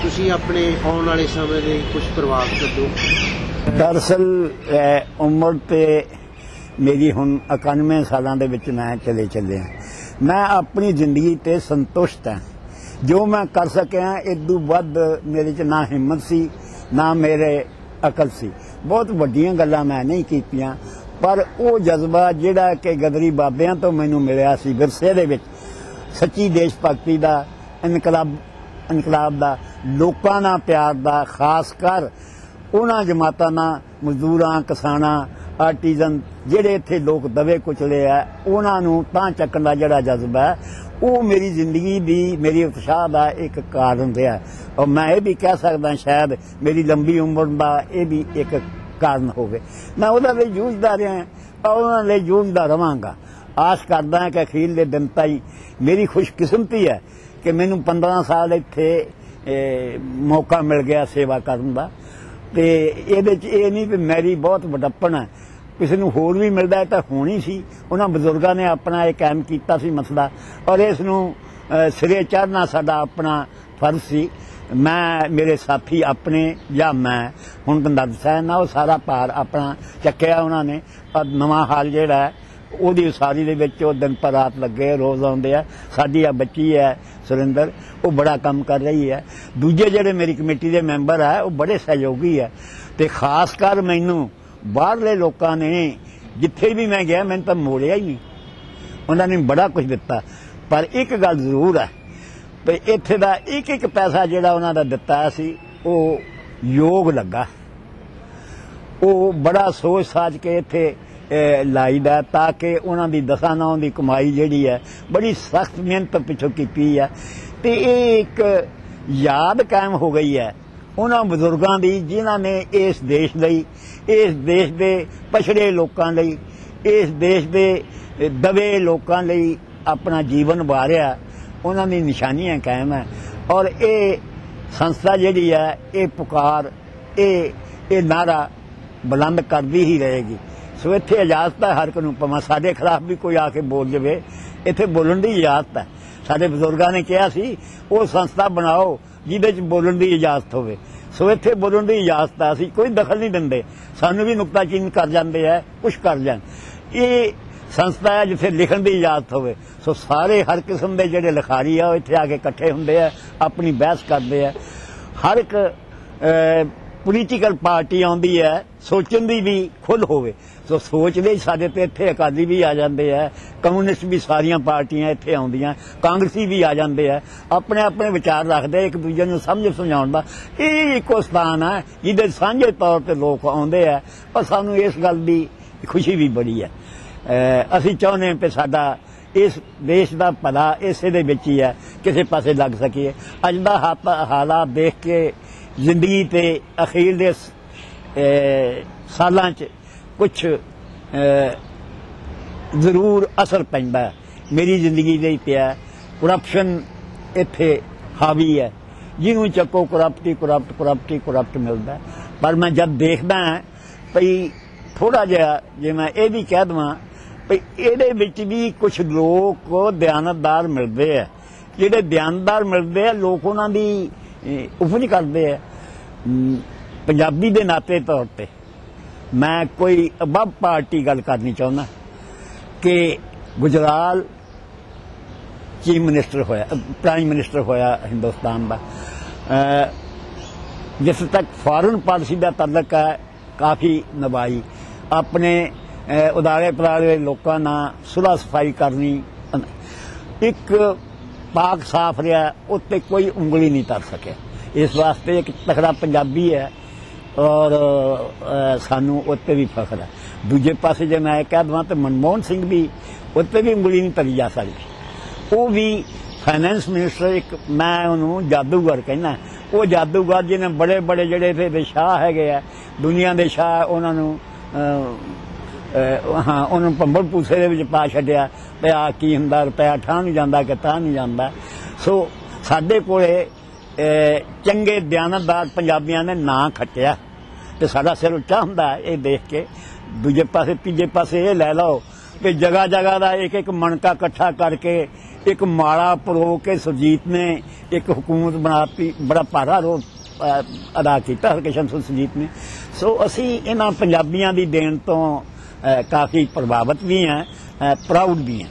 ਤੁਸੀਂ ਆਪਣੇ ਆਉਣ ਵਾਲੇ ਸਮੇਂ ਦੇ कुछ प्रभाव करो। दरअसल उम्र तो मेरी हुण 91 सालों के विच मैं चले हाँ। मैं अपनी जिंदगी ते संतुष्ट हाँ। जो मैं कर सकिया इदू वध मेरे च ना हिम्मत सी ना मेरे अकल सी। बहुत वड्डियां गल्लां मैं नहीं कीतियां, पर वो जज्बा जिहड़ा कि गदरी बाबियां तो मैनू मिलिया सी विरसे दे विच, सच्ची देश भगती दा, इनकलाब दा, लोकां नाल प्यार दा, खास कर उन्हां जमातां नाल मजदूरां, किसानां, आर्टिजन जिहड़े इत्थे लोग दबे कुचले है उन्हां नूं तां चक्कण दा जिहड़ा जज्बा है वो मेरी जिंदगी दी, मेरी उत्साह का एक कारण रहा। और मैं ये भी कह सकदा शायद मेरी लंबी उम्र का यह भी एक कारण होवे। मैं उहदे लई जूझदा रहा और उहदे लई जूझदा रहांगा। आस करदा कि अखीरले दिन ताईं मेरी खुशकिस्मती है कि मैनू 15 साल इत्थे मौका मिल गया सेवा करन दा। ते इहदे च ये नहीं कि मेरी बहुत वडप्पन है, किसी नूं होर भी मिलदा है तां होनी सी। उन्हां बजुर्गां ने अपना एक कायम कीता सी मसला और इस नूं सिरे चढ़ना साडा अपना फर्ज सी। मैं मेरे साथी अपने या मैं हुण दंद सैन वो सारा भार अपना चक्किया उन्हां ने। पर नवां हाल जिहड़ा है ਉਹਦੀ उसारी ਦੇ ਵਿੱਚ ਉਹ दिन पर रात लगे रोज़ आउंदे आ। साडी आ बच्ची है सुरिंदर, वो बड़ा काम कर रही है। दूजे ਜਿਹੜੇ मेरी कमेटी के मैंबर है वो बड़े सहयोगी है। तो खास कर मैनू बाहरले लोगों ने जिथे भी मैं गया मैंने तो मोड़िया ही नहीं, उन्होंने बड़ा कुछ दिता। पर एक गल जरूर है भी इत्थे दा एक पैसा जिहड़ा उन्हां दा दिता सी वो योग लगा। वो बड़ा सोच साज के इत्थे लाईदा ताकि उन्हां दी 10 दी कमाई जिहड़ी है बड़ी सख्त मेहनत पिछों कीती है। तो ये एक याद कायम हो गई है उन्हां बजुर्गां दी जिन्हां ने इस देश लई, इस देश दे पछड़े लोकां लई, इस देश दे दबे लोकां लई अपना जीवन वारिया। उन्हां दी निशानियां कायम है और ये संस्था जिहड़ी है ये पुकार ये नारा बुलंद करदी ही रहेगी। सो इत्थे इजाजत है हर कोई, भावें साडे खिलाफ भी कोई आके बोल जाए, इत्थे बोलण दी इजाजत है। साडे बजुर्गां ने कहा सी वो संस्था बनाओ जिहदे च बोलण दी इजाजत होवे। सो इत्थे बोलण दी इजाजत है, असीं कोई दखल नहीं दिंदे। सानू भी नुक्ताचीनी कर जांदे है, कुछ कर जाण। ये संस्था है जिथे लिखण दी इजाजत होवे। सो सारे हर किस्म के जिहड़े लिखारी आ इत्थे आके इकट्ठे हुंदे आ, अपनी बहस करदे आ। हर एक पोलीटिकल पार्टी आउंदी है, सोचण दी भी खुल होवे। सो सोचदे साडे ते इत्थे अकाली भी आ जांदे है, कम्यूनिस्ट भी सारियां पार्टियां इत्थे आउंदियां, कांग्रेसी भी आ जांदे है, अपने अपने विचार रखदे, एक दूजे नूं समझ समझाउण दा ये इक्को स्थान है जिहदे सांझे तौर ते लोग आउंदे है। पर सानूं इस गल दी खुशी भी बड़ी है। असीं चाहुंदे कि साडा इस देश का भला इसे दे विच ही है, किसी पासे लग सकीए। अज दा हालात देख के जिंदगी ते अखीर दे सालां च कुछ जरूर असर पैंदा है। मेरी जिंदगी दे पिया करप्शन इत्थे हावी है, जिन्हों चक्को करप्ट मिलता है। पर मैं जब देखदा भई थोड़ा जिहा जे मैं ये भी कह देवां भई इहदे विच भी कुछ लोग दयानतदार मिलते हैं। जिहड़े दयानतदार मिलते हैं लोग उन्हां दी उपज करते हैं। पंजाबी दे नाते तौर पर मैं कोई अबब पार्टी गल करनी चाहुंदा कि गुजराल चीफ मिनिस्टर होया, प्राइम मिनिस्टर होया हिंदुस्तान का। जिस तक फॉरेन पॉलिसी का तलक है काफ़ी निभाई, अपने उदारे पदारे लोगों नाल सुलह सफाई करनी, एक पाक साफ रहा, उत्ते कोई उंगली नहीं तर सके। इस वास्ते एक तकड़ा पंजाबी है और सानू उत्ते भी फख्र है। दूजे पासे जे मैं कह देवां तो मनमोहन सिंह भी उत्ते भी उंगली नहीं तरी जा सकती। वो भी फाइनैंस मिनिस्टर, एक मैं उन्होंने जादूगर कहना, वो जादूगर जिन्हें बड़े बड़े जिहड़े इत्थे शाह है दुनिया के शाह, उन्होंने हाँ उन्होंने भंबल पूसे दे विच पा छड्डिया ते आ की हुंदा, रुपया ठा नहीं जांदा कि तां नहीं जांदा। सो साडे कोले चंगे दयानतदार पंजाबियां ने ना खट्टिया तो साडा सिर उच्चा हुंदा ये देख के। दूजे पासे तीजे पासे ये लै लो कि जगह जगह का एक मनका कट्ठा करके ਇੱਕ ਮਾਲਾ ਪਰੋ ਕੇ ਸੁਰਜੀਤ ਨੇ ਇੱਕ ਹੁਕੂਮਤ ਬਣਾਤੀ, ਬੜਾ ਭਾਰਾ ਰੋਲ ਅਦਾ ਕੀਤਾ ਹਰਕਿਸ਼ਨ ਸਿੰਘ ਸੁਰਜੀਤ ਨੇ। ਸੋ ਅਸੀਂ ਇਹਨਾਂ ਪੰਜਾਬੀਆਂ ਦੀ ਦੇਣ ਤੋਂ ਕਾਫੀ ਪ੍ਰਭਾਵਿਤ ਵੀ ਹਾਂ, ਪ੍ਰਾਊਡ ਵੀ ਹਾਂ।